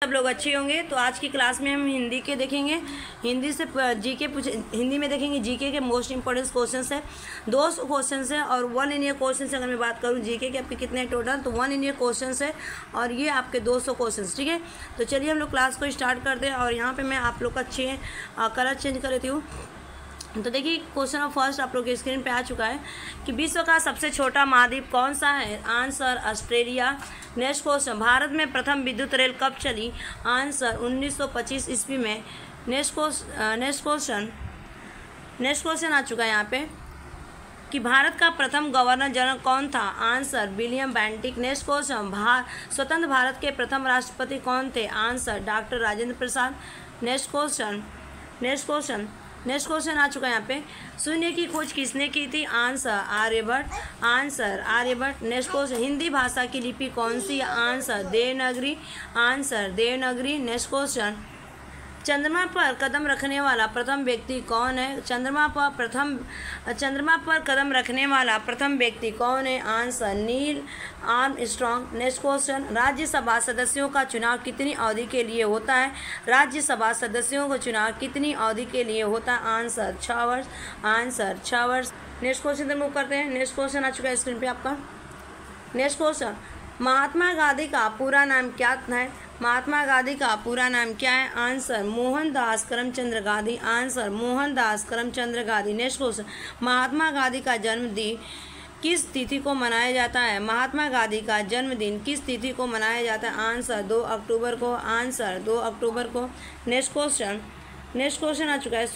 सब लोग अच्छे होंगे। तो आज की क्लास में हम हिंदी के देखेंगे, हिंदी से जीके हिंदी में देखेंगे जीके के मोस्ट इंपॉर्टेंट क्वेश्चंस है। 200 क्वेश्चंस है और 1 इन ईयर क्वेश्चन से अगर मैं बात करूँ जीके के आपके कितने टोटल, तो 1 इन ईयर क्वेश्चंस है और ये आपके 200 क्वेश्चंस। ठीक है, तो चलिए हम लोग क्लास को स्टार्ट करते हैं। और यहाँ पर मैं आप लोग का अच्छे कलर चेंज कर लेती हूँ। तो देखिए क्वेश्चन ऑफ फर्स्ट आप लोग के स्क्रीन पे आ चुका है कि विश्व का सबसे छोटा महाद्वीप कौन सा है? Answer Australia. Next question, Bharat में प्रथम विद्युत रेल कब चली? आंसर 1925 ईस्वी में। नेक्स्ट क्वेश्चन आ चुका है यहाँ पे कि भारत का प्रथम गवर्नर जनरल कौन था? Answer William Bentinck. Next question, स्वतंत्र भारत के प्रथम राष्ट्रपति कौन थे? Answer doctor Rajendra Prasad. Next question आ चुका है यहाँ पे, शून्य की खोज किसने की थी? Answer Aryabhatta. Next question, Hindi भाषा की लिपि कौन सी? आंसर देवनागरी। नेक्स्ट क्वेश्चन, चंद्रमा पर कदम रखने वाला प्रथम व्यक्ति कौन है? चंद्रमा पर कदम रखने वाला प्रथम व्यक्ति कौन है? Answer Neil Armstrong. Next question, Rajya Sabha सदस्यों का चुनाव कितनी अवधि के लिए होता है? राज्यसभा सदस्यों का चुनाव कितनी अवधि के लिए होता है? आंसर 6 वर्ष। नेक्स्ट क्वेश्चन मूव करते हैं। नेक्स्ट क्वेश्चन आ चुका है स्क्रीन पे आपका। नेक्स्ट क्वेश्चन, महात्मा गांधी का पूरा नाम क्या है? महात्मा गांधी का पूरा नाम क्या है? Answer Mohandas Karamchand Gandhi. Next question, Mahatma Gandhi का जन्मदिन किस तिथि को मनाया जाता है? महात्मा गांधी का जन्मदिन किस तिथि को मनाया जाता है? आंसर 2 अक्टूबर को। नेक्स्ट क्वेश्चन आ चुका है,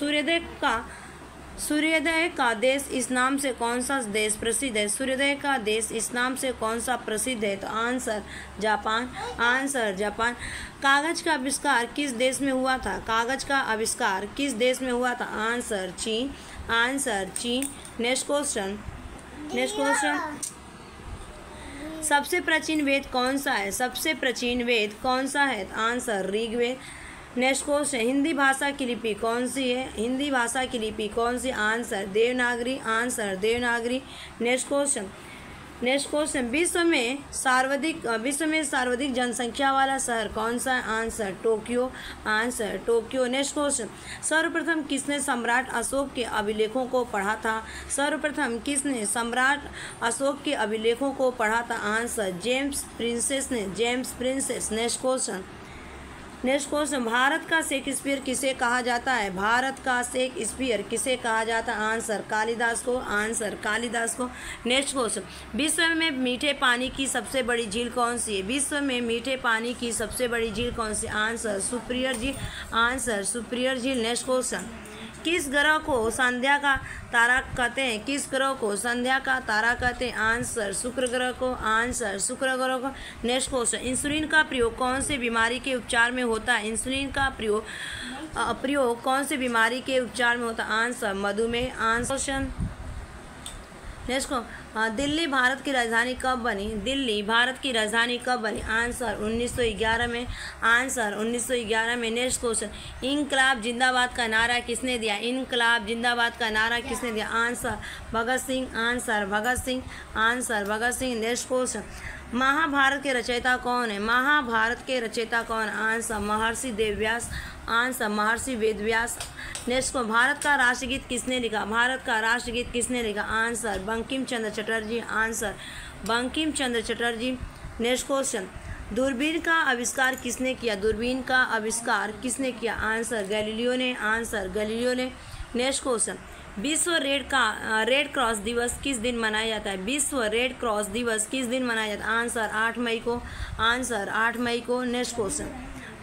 सूर्योदय का देश इस नाम से कौन सा देश प्रसिद्ध है? सूर्योदय का देश इस नाम से कौन सा प्रसिद्ध है? तो आंसर जापान। कागज का आविष्कार किस देश में हुआ था? आंसर चीन। नेक्स्ट क्वेश्चन, सबसे प्राचीन वेद कौन सा है? Answer Rigveda. Next question, Hindi भाषा की लिपि कौन सी है? आंसर देवनागरी। नेक्स्ट क्वेश्चन, विश्व में सर्वाधिक जनसंख्या वाला शहर कौन सा है? Answer Tokyo. नेक्स्ट क्वेश्चन, सर्वप्रथम किसने सम्राट अशोक के अभिलेखों को पढ़ा था? Answer James princess. Next question, Bharat का शेक्सपियर किसे कहा जाता है? आंसर कालिदास को। नेक्स्ट क्वेश्चन, विश्व में मीठे पानी की सबसे बड़ी झील कौन सी है? आंसर सुपिरियर झील। नेक्स्ट क्वेश्चन, किस ग्रह को संध्या का तारा कहते हैं? आंसर शुक्र ग्रह को। नेक्स्ट क्वेश्चन, इंसुलिन का प्रयोग कौन से बीमारी के उपचार में होता है? आंसर मधुमेह। नेक्स्ट दिल्ली भारत की राजधानी कब बनी? आंसर 1911 में। नेक्स्ट क्वेश्चन, इनकलाब जिंदाबाद का नारा किसने दिया? Answer Bhagat Singh. Next question, Mahabharat के रचयिता कौन है? आंसर महर्षि वेदव्यास। नेक्स्ट को, भारत का राष्ट्रगीत किसने लिखा? Answer Bankim Chandra Chatterjee. Next question, दूरबीन का आविष्कार किसने किया? आंसर गैलीलियो ने। नेक्स्ट क्वेश्चन, विश्व रेड क्रॉस दिवस किस दिन मनाया जाता है? आंसर 8 मई को। Next question,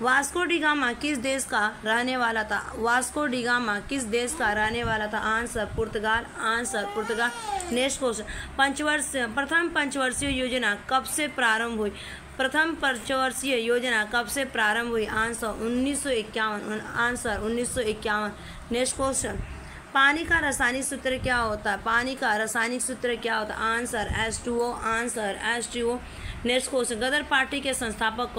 Vasco D gamma किस देश का रहने वाला था? आंसर पुर्तगाल। नेक्स्ट क्वेश्चन, प्रथम पंचवर्षीय योजना कब से प्रारंभ हुई? आंसर 1951। नेक्स्ट क्वेश्चन, पानी का रासायनिक सूत्र क्या होता है? Answer H2O। नेक्स्ट क्वेश्चन, गदर पार्टी के संस्थापक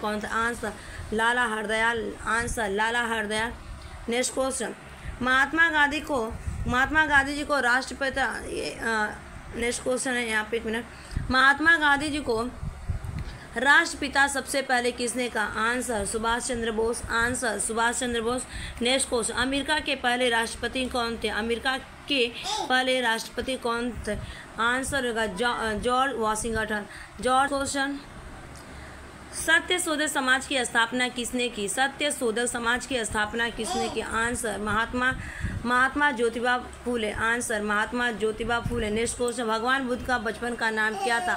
कौन थे? आंसर लाला हरदयाल। नेक्स्ट क्वेश्चन, महात्मा गांधी जी को राष्ट्रपिता नेक्स्ट क्वेश्चन है यहाँ पे, एक मिनट। महात्मा गांधी जी को राष्ट्रपिता सबसे पहले किसने कहा? Answer Subhash Chandra Bose. Answer Subhash Chandra Bose. Next question, America के पहले राष्ट्रपति कौन थे? अमेरिका के पहले राष्ट्रपति कौन थे? आंसर होगा George Washington. George. Question, Satyashodhak Samaj की स्थापना किसने की? सत्यशोधक समाज की स्थापना किसने की? Answer Mahatma Jyotiba Phule. Answer Mahatma Jyotiba Phule. Next question, भगवान बुद्ध का बचपन का नाम क्या था?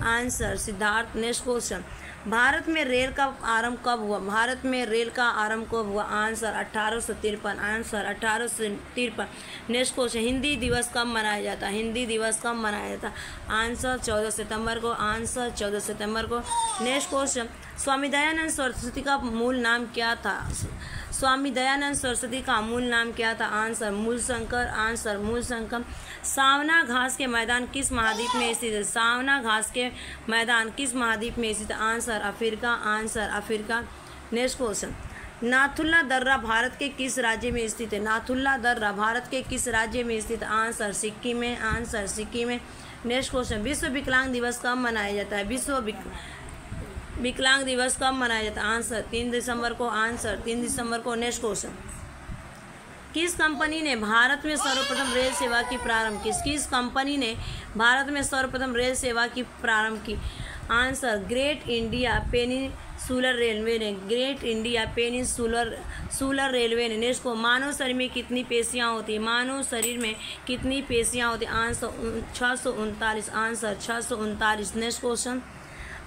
Answer Siddharth. Next question, Bharat में रेल का आरंभ कब हुआ? भारत में रेल का आरंभ कब हुआ? Answer 1853। Answer 1853। Next question, Hindi दिवस कब मनाया जाता है? हिंदी दिवस कब मनाया जाता है? आंसर 14 सितंबर को। आंसर 14 सितंबर को। नेक्स्ट क्वेश्चन, स्वामी दयानंद सरस्वती का मूल नाम क्या था? स्वामी दयानंद सरस्वती का मूल नाम क्या था? आंसर मूलशंकर। आंसर मूलशंकर। सावना घास के मैदान किस महाद्वीप में स्थित है? सावना घास के मैदान किस महाद्वीप में स्थित है? Answer Africa. Answer Africa. Next question, Nathula दर्रा भारत के किस राज्य में स्थित है? नाथुल्ला दर्रा भारत के किस राज्य में स्थित है? आंसर सिक्किम में। आंसर सिक्किम में। नेक्स्ट क्वेश्चन, विश्व विकलांग दिवस कब मनाया जाता है? विश्व विकलांग दिवस कब मनाया जाता है? आंसर 3 दिसंबर को। आंसर 3 दिसंबर को। नेक्स्ट क्वेश्चन, किस कंपनी ने भारत में सर्वप्रथम रेल सेवा की प्रारंभ की? किस कंपनी ने भारत में सर्वप्रथम रेल सेवा की प्रारंभ की? Answer great India peninsular railway ने। ग्रेट इंडिया पेनिनसुलर रेलवे ने। नेक्स्ट को, मानव शरीर में कितनी पेशियां होती है? मानव शरीर में कितनी पेशियां होती है? Answer 639। Answer 639। Next question,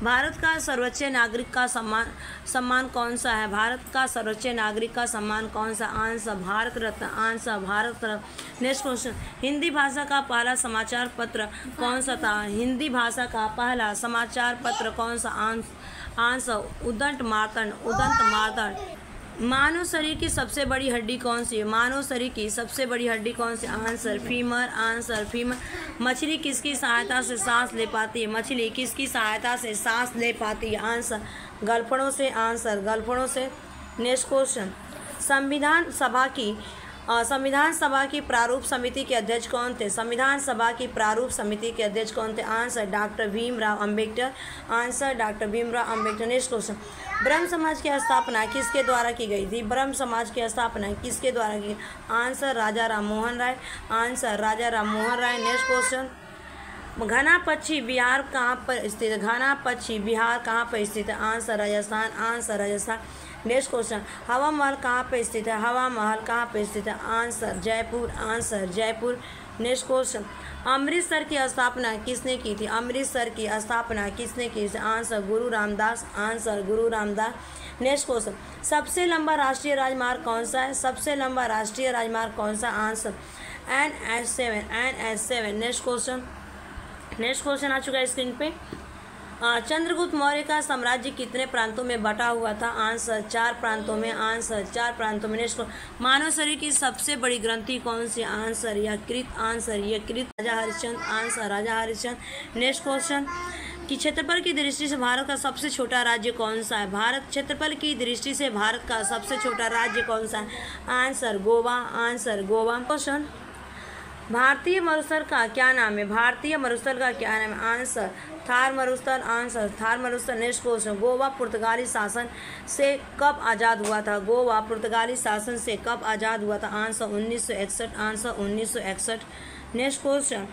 Bharat का सर्वोच्च नागरिक का सम्मान कौन सा है? भारत का सर्वोच्च नागरिक का सम्मान कौन सा? Answer Bharat Ratna. Answer Bharat Ratna. Next question, Hindi भाषा का पहला समाचार पत्र कौन सा था? हिंदी भाषा का पहला समाचार पत्र कौन सा? आंसर उदंत मार्तंड। मानव शरीर की सबसे बड़ी हड्डी कौन सी है? मानव शरीर की सबसे बड़ी हड्डी कौन सी? Answer femur. Answer femur. मछली किसकी सहायता से सांस ले पाती है? मछली किसकी सहायता से सांस ले पाती है? आंसर गलफड़ों से। आंसर गलफड़ों से। नेक्स्ट क्वेश्चन, संविधान सभा की प्रारूप समिति के अध्यक्ष कौन थे? संविधान सभा की प्रारूप समिति के अध्यक्ष कौन थे? Answer doctor Bhimrao Ambedkar. Answer doctor Bhimrao Ambedkar. Next question, ब्रह्म समाज की स्थापना किसके द्वारा की गई थी? ब्रह्म समाज की स्थापना किसके द्वारा की? आंसर राजा राम मोहन राय। आंसर राजा राम मोहन राय। नेक्स्ट क्वेश्चन, घना पक्षी बिहार कहाँ पर स्थित है? घना पक्षी बिहार कहाँ पर स्थित है? Answer Rajasthan. Answer Rajasthan. Next question, हवा महल कहाँ पर स्थित है? हवा महल कहाँ पर स्थित है? Answer Jaipur. Answer Jaipur. Next question, Amritsar की स्थापना किसने की थी? अमृतसर की स्थापना किसने की थी? आंसर गुरु रामदास। आंसर गुरु रामदास। नेक्स्ट क्वेश्चन, सबसे लंबा राष्ट्रीय राजमार्ग कौन सा है? सबसे लंबा राष्ट्रीय राजमार्ग कौन सा? Answer NH7। नेक्स्ट क्वेश्चन आ चुका है स्क्रीन पे। चंद्रगुप्त मौर्य का साम्राज्य कितने प्रांतों में बटा हुआ था? आंसर 4 प्रांतों में। आंसर 4 प्रांतों में। नेक्स्ट, मानव शरीर की सबसे बड़ी ग्रंथि कौन सी? आंसर यकृत। आंसर यकृत। राजा हरिश्चंद्र। आंसर राजा हरिश्चंद्र। नेक्स्ट क्वेश्चन, कि क्षेत्रफल की दृष्टि से भारत का सबसे छोटा राज्य कौन सा है? क्षेत्रफल की दृष्टि से भारत का सबसे छोटा राज्य कौन सा है? Answer Goa. Answer Goa. Question, भारतीय मरुस्थल का क्या नाम है? भारतीय मरुस्थल का क्या नाम है? आंसर थार मरुस्थल। आंसर थार मरुस्थल। नेक्स्ट क्वेश्चन, गोवा पुर्तगाली शासन से कब आज़ाद हुआ था? गोवा पुर्तगाली शासन से कब आज़ाद हुआ था? आंसर 1961। आंसर 1961। नेक्स्ट क्वेश्चन,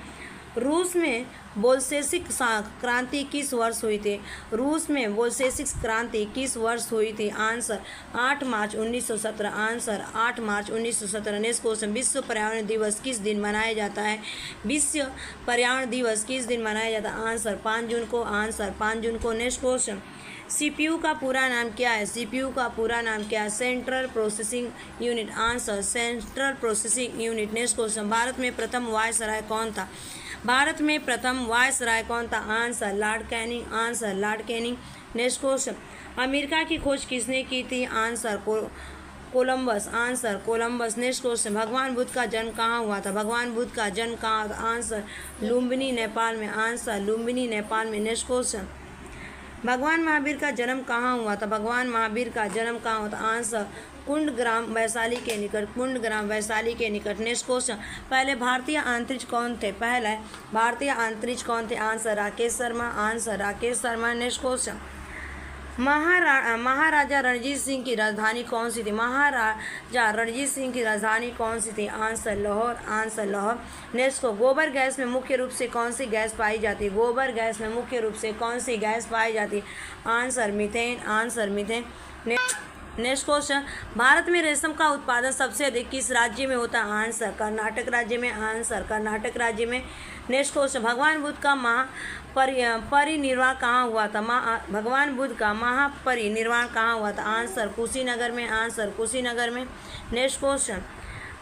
रूस में बोल्शेविक क्रांति किस वर्ष हुई थी? रूस में बोल्शेविक क्रांति किस वर्ष हुई थी? आंसर 8 मार्च 1917। आंसर 8 मार्च 1917। नेक्स्ट क्वेश्चन, विश्व पर्यावरण दिवस किस दिन मनाया जाता है? विश्व पर्यावरण दिवस किस दिन मनाया जाता है? आंसर 5 जून को। आंसर 5 जून को। नेक्स्ट क्वेश्चन, CPU का पूरा नाम क्या है? CPU का पूरा नाम क्या है? Central processing unit. Answer central processing unit. Next question, Bharat में प्रथम वायसराय कौन था? भारत में प्रथम वायसराय कौन था? Answer Lord Canning. Answer Lord Canning. Next question, America की खोज किसने की थी? Answer Columbus. Answer Columbus. Next question, भगवान बुद्ध का जन्म कहाँ हुआ था? भगवान बुद्ध का जन्म कहाँ? आंसर लुम्बिनी नेपाल में। आंसर लुम्बिनी नेपाल में। नेक्स्ट क्वेश्चन, भगवान महावीर का जन्म कहाँ हुआ था? भगवान महावीर का जन्म कहाँ हुआ था? आंसर कुंडग्राम वैशाली के निकट, कुंडग्राम वैशाली के निकट। नेक्स्ट क्वेश्चन, पहले भारतीय अंतरिक्ष कौन थे? पहले भारतीय अंतरिक्ष कौन थे? Answer Rakesh Sharma, answer Rakesh Sharma. Next question, Maharaja Ranjit Singh की राजधानी कौन सी थी? महाराजा रणजीत सिंह की राजधानी कौन सी थी? Answer Lahore, answer Lahore. Next को, गोबर गैस में मुख्य रूप से कौन सी गैस पाई जाती है? गोबर गैस में मुख्य रूप से कौन सी गैस पाई जाती है? Answer methane, answer methane. Next question, Bharat में रेशम का उत्पादन सबसे अधिक किस राज्य में होता है? आंसर कर्नाटक राज्य में, आंसर कर्नाटक राज्य में। नेक्स्ट क्वेश्चन, भगवान बुद्ध का परिनिर्वाण कहाँ हुआ था? भगवान बुद्ध का महापरिनिर्वाण कहाँ हुआ था? आंसर कुशीनगर में, आंसर कुशीनगर में। नेक्स्ट क्वेश्चन,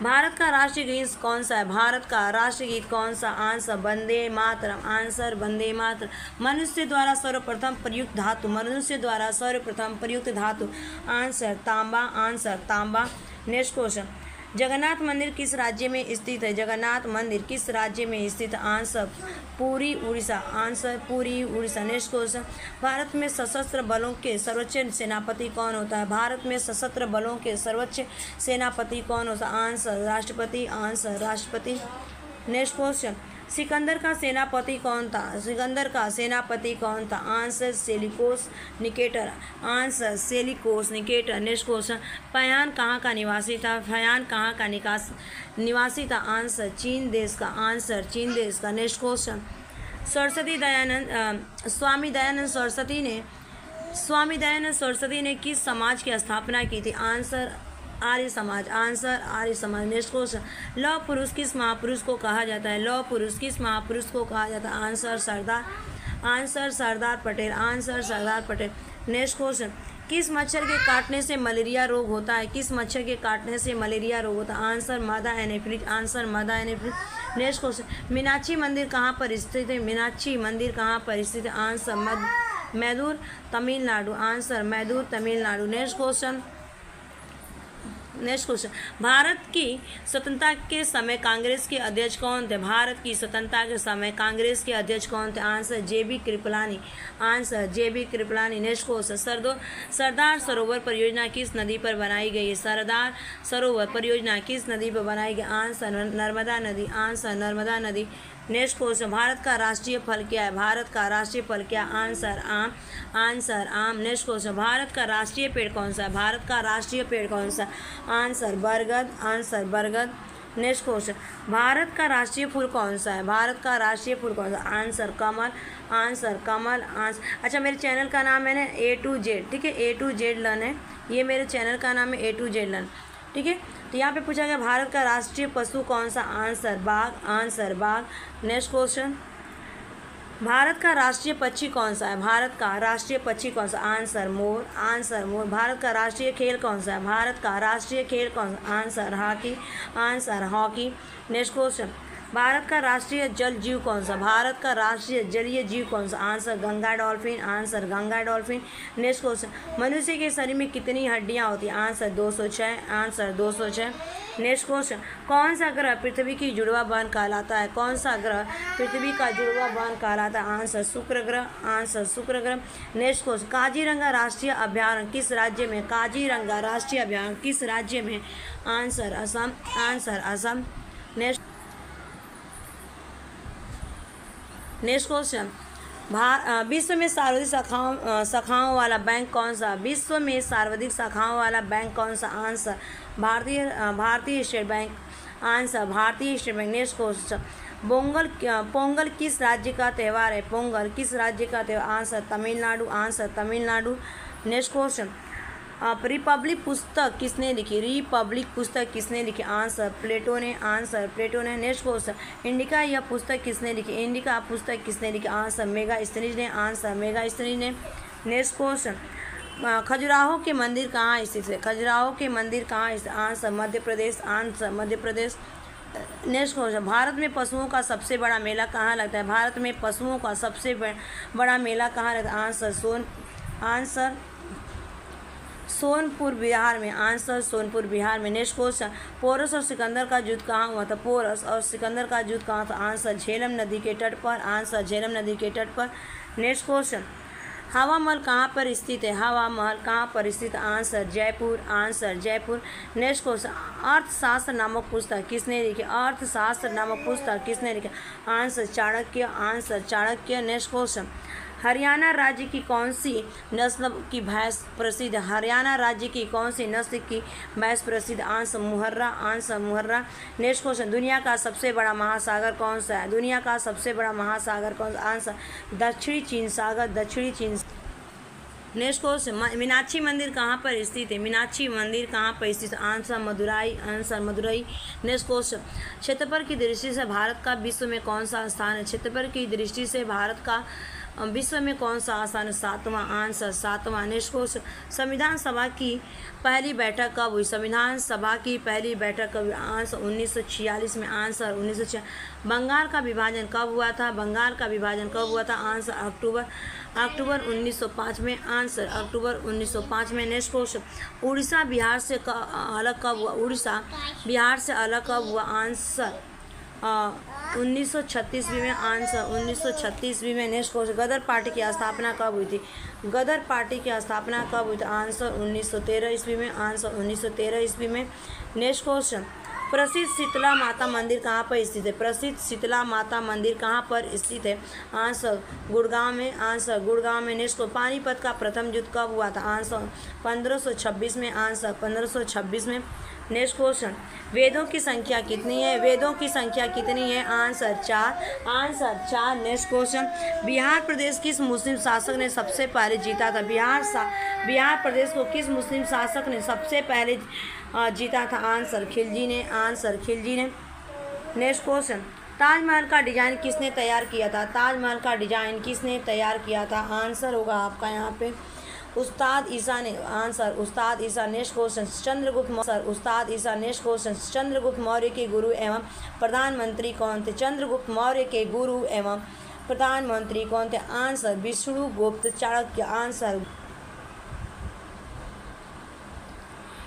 भारत का राष्ट्रीय गीत कौन सा है? भारत का राष्ट्रीय गीत कौन सा? Answer Vande Mataram, answer Vande Mataram. मनुष्य द्वारा सर्वप्रथम प्रयुक्त धातु, मनुष्य द्वारा सर्वप्रथम प्रयुक्त धातु। आंसर तांबा, आंसर तांबा। नेक्स्ट क्वेश्चन, जगन्नाथ मंदिर किस राज्य में स्थित है? जगन्नाथ मंदिर किस राज्य में स्थित है? Answer Puri Orissa, answer Puri Orissa. Next question, Bharat में सशस्त्र बलों के सर्वोच्च सेनापति कौन होता है? भारत में सशस्त्र बलों के सर्वोच्च सेनापति कौन होता है? आंसर राष्ट्रपति, आंसर राष्ट्रपति। नेक्स्ट क्वेश्चन, सिकंदर का सेनापति कौन था? सिकंदर का सेनापति कौन था? Answer Seleucus Nicator, answer Seleucus Nicator. Next question, Fahien कहाँ का निवासी था? फयान कहाँ का निवासी था? आंसर चीन देश का, आंसर चीन देश का। नेक्स्ट क्वेश्चन, स्वामी दयानंद सरस्वती ने किस समाज की स्थापना की थी? Answer Arya Samaj, answer Arya Samaj. Next question, लौह पुरुष किस महापुरुष को कहा जाता है? लौह पुरुष किस महापुरुष को कहा जाता है? Answer Sardar Patel, answer Sardar Patel. Next question, किस मच्छर के काटने से मलेरिया रोग होता है? किस मच्छर के काटने से मलेरिया रोग होता है? आंसर मादा एनाफिलिस, आंसर मादा एनाफिलिस। नेक्स्ट क्वेश्चन, मीनाक्षी मंदिर कहाँ पर स्थित है? मीनाक्षी मंदिर कहाँ पर स्थित है? Answer Mettur Tamil Nadu, answer Mettur Tamil Nadu. Next question, Bharat की स्वतंत्रता के समय कांग्रेस के अध्यक्ष कौन थे? भारत की स्वतंत्रता के समय कांग्रेस के अध्यक्ष कौन थे? आंसर जेबी कृपलानी, आंसर जेबी कृपलानी। नेक्स्ट क्वेश्चन, सरदार सरोवर परियोजना किस नदी पर बनाई गई है? सरदार सरोवर परियोजना किस नदी पर बनाई गई? आंसर नर्मदा नदी, आंसर नर्मदा नदी। नेक्स्ट क्वेश्चन, भारत का राष्ट्रीय फल क्या है? भारत का राष्ट्रीय फल क्या? आंसर आम, आंसर आम। नेक्स्ट क्वेश्चन, भारत का राष्ट्रीय पेड़ कौन सा है? भारत का राष्ट्रीय पेड़ कौन सा? आंसर बरगद, आंसर बरगद। नेक्स्ट क्वेश्चन, भारत का राष्ट्रीय फूल कौन सा है? भारत का राष्ट्रीय फूल कौन सा? आंसर कमल, आंसर कमल। अच्छा, मेरे चैनल का नाम है ना A to Z, ठीक है, A to Z लर्न है, ये मेरे चैनल का नाम है A to Z लर्न, ठीक है। तो यहाँ पे पूछा गया भारत का राष्ट्रीय पशु कौन सा? आंसर बाघ, आंसर बाघ। नेक्स्ट क्वेश्चन, भारत का राष्ट्रीय पक्षी कौन सा है? भारत का राष्ट्रीय पक्षी कौन सा? Answer more, answer more. Bharat का राष्ट्रीय खेल कौन सा है? भारत का राष्ट्रीय खेल कौन सा? Answer hockey, answer hockey. Next question, Bharat का राष्ट्रीय जल जीव कौन सा? भारत का राष्ट्रीय जलीय जीव कौन सा? Answer Ganga dolphin, answer Ganga dolphin. Next question, मनुष्य के शरीर में कितनी हड्डियां होती हैं? Answer 206, answer 206। नेक्स्ट क्वेश्चन, कौन सा ग्रह पृथ्वी की जुड़वा बहन कहलाता है? कौन सा ग्रह पृथ्वी का जुड़वा बहन कहलाता है? आंसर शुक्र ग्रह, आंसर शुक्र ग्रह। नेक्स्ट क्वेश्चन, काजीरंगा राष्ट्रीय अभयारण्य किस राज्य में? काजीरंगा राष्ट्रीय अभयारण्य किस राज्य में? Answer Assam, answer Assam. Next question, विश्व में सर्वाधिक शाखाओं वाला बैंक कौन सा? विश्व में सर्वाधिक शाखाओं वाला बैंक कौन सा? आंसर भारतीय स्टेट बैंक, आंसर भारतीय state bank. Next question, Pongal किस राज्य का त्यौहार है? पोंगल किस राज्य का त्यौहार? Answer Tamil Nadu, answer Tamil Nadu. Next question, Republic पुस्तक किसने लिखी? रिपब्लिक पुस्तक किसने लिखी? आंसर प्लेटो ने, आंसर प्लेटो ने। नेक्स्ट क्वेश्चन, इंडिका यह पुस्तक किसने लिखी? इंडिका पुस्तक किसने लिखी? आंसर मेगास्थनीज ने, आंसर मेगास्थनीज ने। नेक्स्ट क्वेश्चन, खजुराहो के मंदिर कहाँ स्थित है? खजुराहो के मंदिर कहाँ स्थित? Answer Madhya Pradesh, answer Madhya Pradesh. Next question, Bharat में पशुओं का सबसे बड़ा मेला कहाँ लगता है? भारत में पशुओं का सबसे बड़ा मेला कहाँ लगता है? आंसर सोनपुर बिहार में, आंसर सोनपुर बिहार में। नेक्स्ट क्वेश्चन, पोरस और सिकंदर का युद्ध कहाँ हुआ था? पोरस और सिकंदर का युद्ध कहाँ था? आंसर झेलम नदी के तट पर, आंसर झेलम नदी के तट पर। नेक्स्ट क्वेश्चन, हवा महल कहाँ पर स्थित है? हवा महल कहाँ पर स्थित? Answer Jaipur. Answer Jaipur. Next question, अर्थशास्त्र नामक पुस्तक किसने लिखी? अर्थशास्त्र नामक पुस्तक किसने लिखी? Answer Chanakya. Answer Chanakya. Next question, Haryana राज्य की कौन सी नस्ल की भैंस प्रसिद्ध है? हरियाणा राज्य की कौन सी नस्ल की भैंस प्रसिद्ध? आंसर मुहर्रा। आंसर मुहर्रा। नेक्स्ट क्वेश्चन, दुनिया का सबसे बड़ा महासागर कौन सा है? दुनिया का सबसे बड़ा महासागर कौन सा? आंसर दक्षिणी चीन सागर। दक्षिणी चीन। नेक्स्ट क्वेश्चन, मीनाक्षी मंदिर कहाँ पर स्थित है? मीनाक्षी मंदिर कहाँ पर स्थित? Answer Madurai. Answer Madurai. Next question, क्षेत्रफल की दृष्टि से भारत का विश्व में कौन सा स्थान है? क्षेत्रफल की दृष्टि से भारत का विश्व में कौन सा स्थान है? सातवां। आंसर सातवां। नेक्स्ट क्वेश्चन, संविधान सभा की पहली बैठक कब हुई? संविधान सभा की पहली बैठक कब हुई? आंसर 1946 में। आंसर 1946। बंगाल का विभाजन कब हुआ था? बंगाल का विभाजन कब हुआ था? आंसर अक्टूबर 1905 में। आंसर अक्टूबर 1905 में। नेक्स्ट क्वेश्चन, उड़ीसा बिहार से अलग कब हुआ? उड़ीसा बिहार से अलग कब हुआ? आंसर 1936 में। आंसर 1936 में। नेक्स्ट क्वेश्चन, गदर पार्टी की स्थापना कब हुई थी? गदर पार्टी की स्थापना कब हुई थी? आंसर 1913 ईस्वी में। आंसर 1913 ईस्वी में। नेक्स्ट क्वेश्चन, प्रसिद्ध शीतला माता मंदिर कहाँ पर स्थित है? प्रसिद्ध शीतला माता मंदिर कहाँ पर स्थित है? आंसर गुड़गांव में। आंसर गुड़गांव में। नेक्स्ट को, पानीपत का प्रथम युद्ध कब हुआ था? आंसर 1526 में। आंसर 1526 में। नेक्स्ट क्वेश्चन, वेदों की संख्या कितनी है? वेदों की संख्या कितनी है? Answer 4। Answer 4। Next question, Bihar प्रदेश किस मुस्लिम शासक ने सबसे पहले जीता था? बिहार प्रदेश को किस मुस्लिम शासक ने सबसे पहले जीता था? आंसर खिलजी ने। आंसर खिलजी ने। नेक्स्ट क्वेश्चन, ताजमहल का डिजाइन किसने तैयार किया था? ताजमहल का डिजाइन किसने तैयार किया था? आंसर होगा आपका यहाँ पे उस्ताद ईसा ने। Answer Ustad Isa. Next question, Chandragupta Maurya. Ustad Isa. Next question, Chandragupta Maurya के गुरु एवं प्रधानमंत्री कौन थे? चंद्रगुप्त मौर्य के गुरु एवं प्रधानमंत्री कौन थे? Answer Vishnugupta Chanakya. Answer.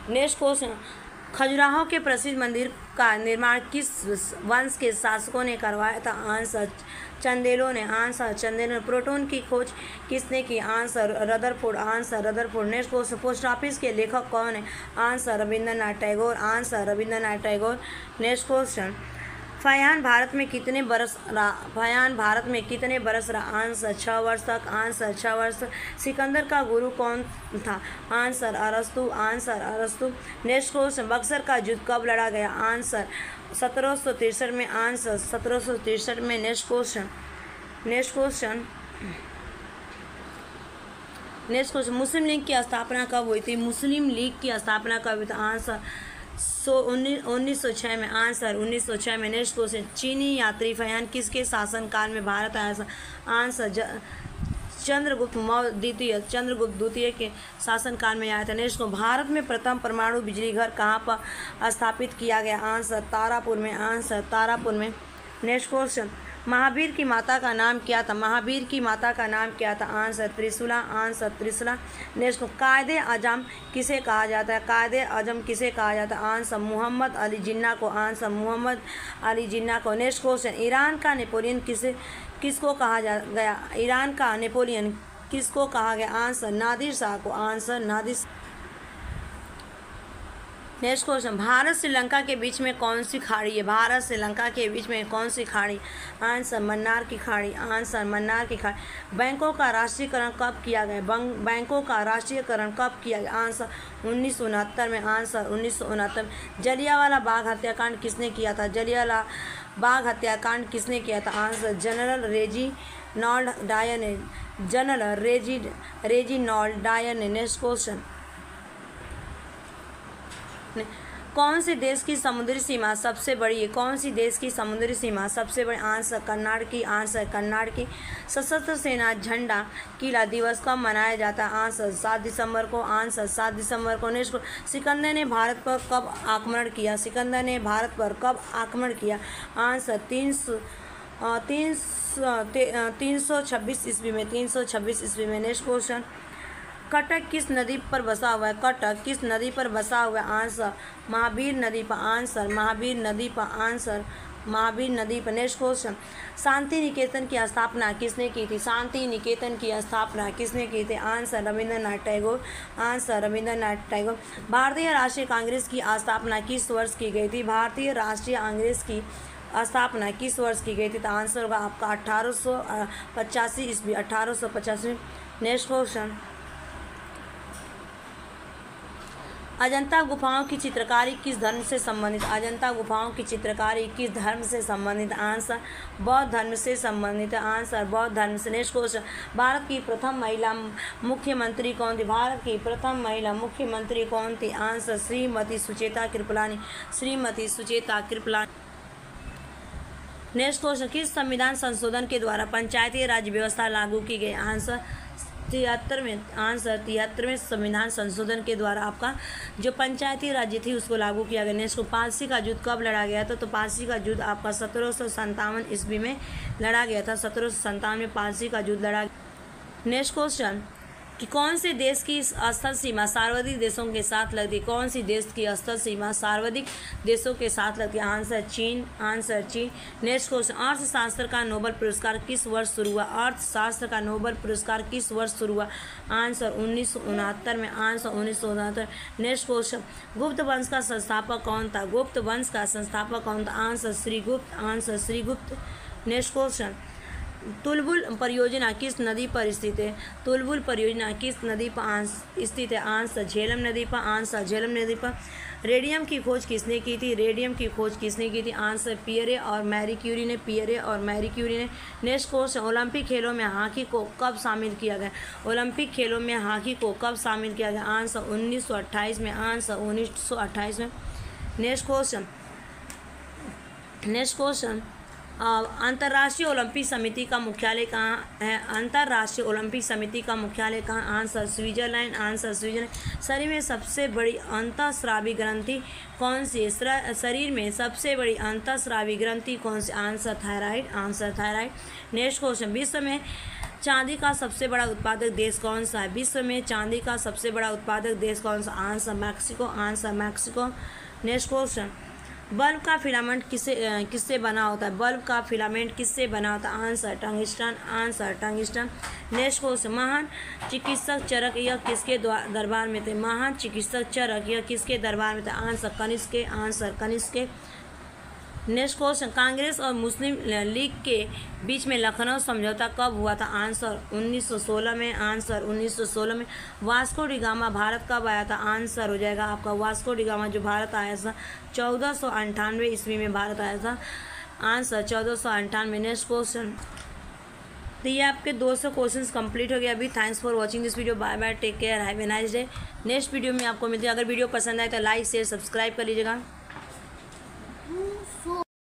Next question, Khajuraho के प्रसिद्ध मंदिर का निर्माण किस वंश के शासकों ने करवाया था? आंसर चंदेलों ने। आंसर चंदेलों ने। प्रोटॉन की खोज किसने की? Answer Rutherford. Answer Rutherford. Next question, post office के लेखक कौन है? Answer Rabindranath Tagore. Answer Rabindranath Tagore. Next question, Fahien Bharat में कितने बरस रहा? फयान भारत में कितने बरस रहा? आंसर 6 वर्ष तक। आंसर 6 वर्ष। सिकंदर का गुरु कौन था? आंसर अरस्तु। आंसर अरस्तु। नेक्स्ट क्वेश्चन, बक्सर का युद्ध कब लड़ा गया? आंसर 1763 में। आंसर 1763 में। नेक्स्ट क्वेश्चन, मुस्लिम लीग की स्थापना कब हुई थी? मुस्लिम लीग की स्थापना कब हुई थी? आंसर 1906 में। आंसर 1906 में। नेक्स्ट क्वेश्चन, चीनी यात्री फयान किसके शासनकाल में भारत आया? आंसर चंद्रगुप्त द्वितीय के शासनकाल में आया था। नेक्स्ट को, भारत में प्रथम परमाणु बिजली घर कहाँ पर स्थापित किया गया? आंसर तारापुर में। आंसर तारापुर में। नेक्स्ट क्वेश्चन, महावीर की माता का नाम क्या था? महावीर की माता का नाम क्या था? आंसर त्रिशूला। आंसर त्रिशूला। नेक्स्ट को, कायदे आजम किसे कहा जाता है? कायदे आजम किसे कहा जाता है? आंसर मोहम्मद अली जिन्ना को। आंसर मोहम्मद अली जिन्ना को। नेक्स्ट क्वेश्चन, ईरान का नेपोलियन किसको कहा गया? ईरान का नेपोलियन किसको कहा गया? आंसर नादिर शाह को। Answer Nadir. Next question, Bharat Sri Lanka के बीच में कौन सी खाड़ी है? भारत श्रीलंका के बीच में कौन सी खाड़ी? आंसर मन्नार की खाड़ी। आंसर मन्नार की खाड़ी। बैंकों का राष्ट्रीयकरण कब किया गया? बैंकों का राष्ट्रीयकरण कब किया गया? आंसर 1969 में। आंसर 1969 में। जलियांवाला बाग हत्याकांड किसने किया था? जलियांवाला बाग हत्याकांड किसने किया था? आंसर जनरल रेजिनॉल्ड डायर ने। जनरल रेजिनॉल्ड डायर ने। नेक्स्ट क्वेश्चन, कौन से देश की समुद्री सीमा सबसे बड़ी है? कौन सी देश की समुद्री सीमा सबसे बड़ी? आंसर कर्नाटक की। आंसर कर्नाटक की। सशस्त्र सेना झंडा किला दिवस कब मनाया जाता है? आंसर 7 दिसंबर को। आंसर 7 दिसंबर को। नेक्स्ट, सिकंदर ने भारत पर कब आक्रमण किया? सिकंदर ने भारत पर कब आक्रमण किया? आंसर 326 ईस्वी में। 326 ईस्वी में। नेक्स्ट क्वेश्चन, कटक किस नदी पर बसा हुआ है? कटक किस नदी पर बसा हुआ है? आंसर महावीर नदी पर। आंसर महावीर नदी पर। आंसर महावीर नदी पर। नेक्स्ट क्वेश्चन, शांति निकेतन की स्थापना किसने की थी? शांति निकेतन की स्थापना किसने की थी? आंसर रविंद्रनाथ टैगोर। आंसर रविंद्रनाथ टैगोर। भारतीय राष्ट्रीय कांग्रेस की स्थापना किस वर्ष की गई थी? भारतीय राष्ट्रीय कांग्रेस की स्थापना किस वर्ष की गई थी? तो आंसर होगा आपका 1885 ईस्वी, 1885। नेक्स्ट क्वेश्चन, अजंता गुफाओं की चित्रकारी किस धर्म से संबंधित? अजंता गुफाओं की चित्रकारी किस धर्म से संबंधित? आंसर बौद्ध धर्म से संबंधित। आंसर बौद्ध धर्म से। नेक्स्ट क्वेश्चन, भारत की प्रथम महिला मुख्यमंत्री कौन थी? भारत की प्रथम महिला मुख्यमंत्री कौन थी? Answer Shrimati Sucheta Kripalani. Shrimati Sucheta Kripalani. Next question, किस संविधान संशोधन के द्वारा पंचायती राज व्यवस्था लागू की गई? आंसर 73वें। आंसर 73वें संविधान संशोधन के द्वारा आपका जो पंचायती राज्य थी उसको लागू किया गया। नेक्स्ट को पारसी का युद्ध कब लड़ा गया था? तो पारसी का युद्ध आपका 1757 ईस्वी में लड़ा गया था। 1757 में पारसी का युद्ध लड़ा। नेक्स्ट क्वेश्चन, कि कौन से देश की स्थल सीमा सर्वाधिक देशों के साथ लगती? कौन सी देश की स्थल सीमा सर्वाधिक देशों के साथ लगती है? आंसर चीन। आंसर चीन। नेक्स्ट क्वेश्चन, अर्थशास्त्र का नोबेल पुरस्कार किस वर्ष शुरू हुआ? अर्थशास्त्र का नोबेल पुरस्कार किस वर्ष शुरू हुआ? आंसर 1969 में। आंसर 1969। नेक्स्ट क्वेश्चन, गुप्त वंश का संस्थापक कौन था? गुप्त वंश का संस्थापक कौन था? Answer Srigupta. Answer Srigupta. Next question, Tulbul परियोजना किस नदी पर स्थित है? तुलबुल परियोजना किस नदी पर स्थित है? आंसर झेलम नदी पर। आंसर झेलम नदी पर। रेडियम की खोज किसने की थी? रेडियम की खोज किसने की थी? आंसर पियरे और मैरी क्यूरी ने। पियरे और मैरी क्यूरी ने। नेक्स्ट क्वेश्चन, ओलंपिक खेलों में हॉकी को कब शामिल किया गया? ओलंपिक खेलों में हॉकी को कब शामिल किया गया? आंसर 1928 में। आंसर 1928 में। नेक्स्ट क्वेश्चन, अंतर्राष्ट्रीय ओलंपिक समिति का मुख्यालय कहाँ है? अंतर्राष्ट्रीय ओलंपिक समिति का मुख्यालय कहाँ? Answer Switzerland. Answer Switzerland. शरीर में सबसे बड़ी अंतःस्रावी ग्रंथि कौन सी है? शरीर में सबसे बड़ी अंतःस्रावी ग्रंथि कौन सी? Answer thyroid. Answer thyroid. Next question, विश्व में चांदी का सबसे बड़ा उत्पादक देश कौन सा है? विश्व में चांदी का सबसे बड़ा उत्पादक देश कौन सा? Answer Mexico. Answer Mexico. Next question, bulb का फिलामेंट किससे बना होता है? बल्ब का फिलामेंट किससे बना होता है? Answer tungsten. Answer tungsten. Next question, महान चिकित्सक चरक यह किसके दरबार में थे? महान चिकित्सक चरक यह किसके दरबार में थे? आंसर कनिष्क के। आंसर कनिष्क के। नेक्स्ट क्वेश्चन, कांग्रेस और मुस्लिम लीग के बीच में लखनऊ समझौता कब हुआ था? आंसर 1916 में। आंसर 1916 में। वास्को डी गामा भारत कब आया था? आंसर हो जाएगा आपका वास्को डी गामा जो भारत आया था 1498 ईस्वी में भारत आया था। आंसर 1498। नेक्स्ट क्वेश्चन, तो ये आपके 200 क्वेश्चंस कंप्लीट हो गए अभी। Thanks for watching this video. Bye bye, take care, have a nice day. Next video में आपको मिलते हैं। अगर वीडियो पसंद आए तो लाइक शेयर सब्सक्राइब कर लीजिएगा।